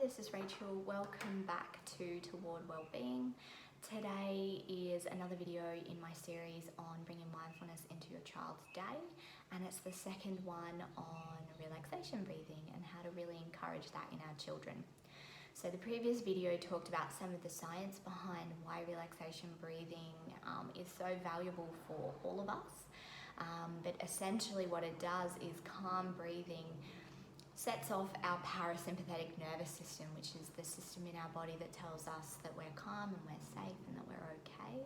this is Rachel. Welcome back to Toward Wellbeing. Today is another video in my series on bringing mindfulness into your child's day, and it's the second one on relaxation breathing and how to really encourage that in our children. So the previous video talked about some of the science behind why relaxation breathing is so valuable for all of us, but essentially what it does is calm breathing sets off our parasympathetic nervous system, which is the system in our body that tells us that we're calm and we're safe and that we're okay.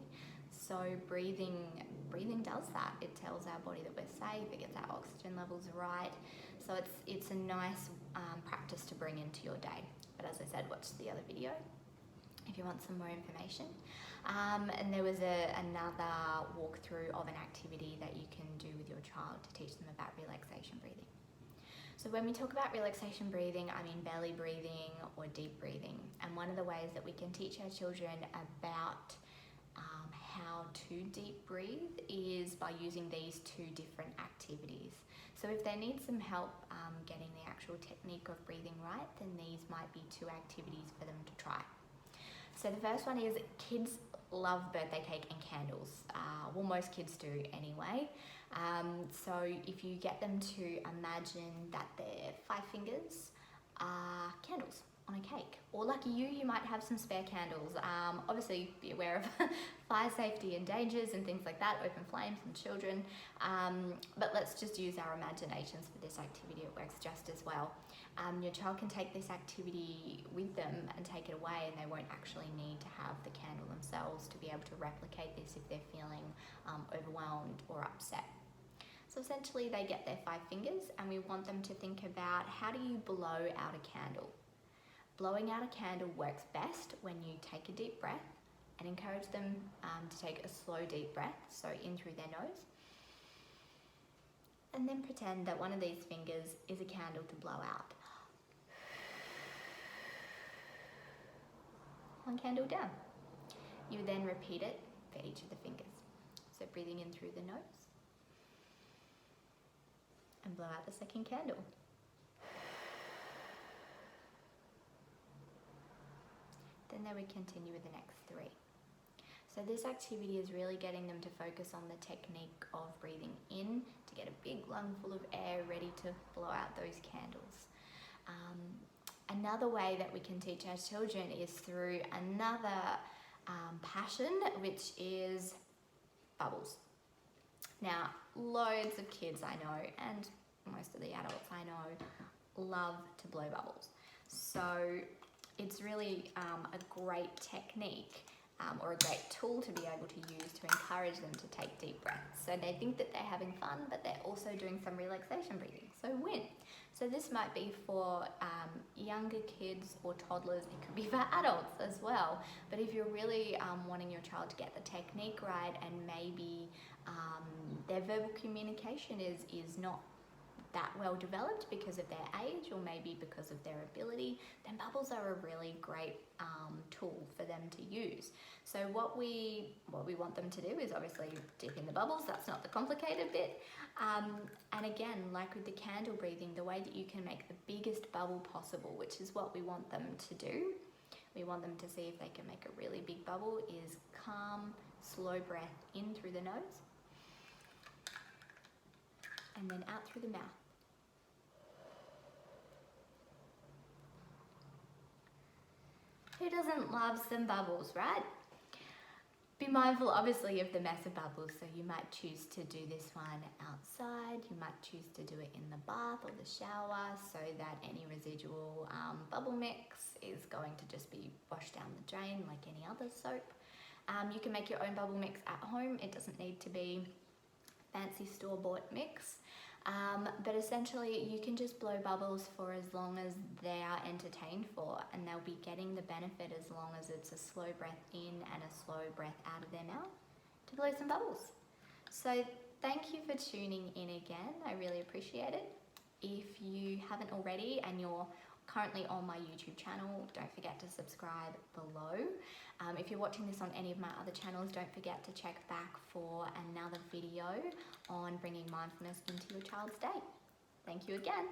So breathing does that. It tells our body that we're safe, it gets our oxygen levels right. So it's a nice practice to bring into your day. But as I said, watch the other video if you want some more information. And there was another walkthrough of an activity that you can do with your child to teach them about relaxation breathing. So when we talk about relaxation breathing, I mean belly breathing or deep breathing. And one of the ways that we can teach our children about how to deep breathe is by using these two different activities. So if they need some help getting the actual technique of breathing right, then these might be two activities for them to try. So the first one is kids love birthday cake and candles. Well, most kids do anyway. So if you get them to imagine that their 5 fingers are candles on a cake, or lucky you might have some spare candles. Obviously be aware of fire safety and dangers and things like that, open flames and children, but let's just use our imaginations for this activity. It works just as well. Your child can take this activity with them and take it away, and they won't actually need to have the candle themselves to be able to replicate this if they're feeling overwhelmed or upset. So essentially they get their 5 fingers, and we want them to think about, how do you blow out a candle? Blowing out a candle works best when you take a deep breath, and encourage them to take a slow deep breath, so in through their nose, and then pretend that one of these fingers is a candle to blow out. One candle down. You then repeat it for each of the fingers. So breathing in through the nose, and blow out the second candle. Then they would continue with the next 3. So this activity is really getting them to focus on the technique of breathing in to get a big lung full of air ready to blow out those candles. Another way that we can teach our children is through another passion, which is bubbles. Now, loads of kids I know, and most of the adults I know, love to blow bubbles. So it's really a great technique or a great tool to be able to use to encourage them to take deep breaths. So they think that they're having fun, but they're also doing some relaxation breathing. So win. So this might be for younger kids or toddlers. It could be for adults as well. But if you're really wanting your child to get the technique right, and maybe their verbal communication is not that well developed because of their age, or maybe because of their ability, then bubbles are a really great tool for them to use. So what we want them to do is obviously dip in the bubbles. That's not the complicated bit. And again, like with the candle breathing, the way that you can make the biggest bubble possible, which is what we want them to do. We want them to see if they can make a really big bubble, is calm, slow breath in through the nose, and then out through the mouth. Who doesn't love some bubbles, right? Be mindful, obviously, of the mess of bubbles. So you might choose to do this one outside. You might choose to do it in the bath or the shower, so that any residual bubble mix is going to just be washed down the drain like any other soap. You can make your own bubble mix at home. It doesn't need to be fancy store-bought mix. But essentially you can just blow bubbles for as long as they are entertained for, and they'll be getting the benefit as long as it's a slow breath in and a slow breath out of their mouth to blow some bubbles. So thank you for tuning in again. I really appreciate it. If you haven't already and you're currently on my YouTube channel, don't forget to subscribe below. If you're watching this on any of my other channels, don't forget to check back for another video on bringing mindfulness into your child's day. Thank you again.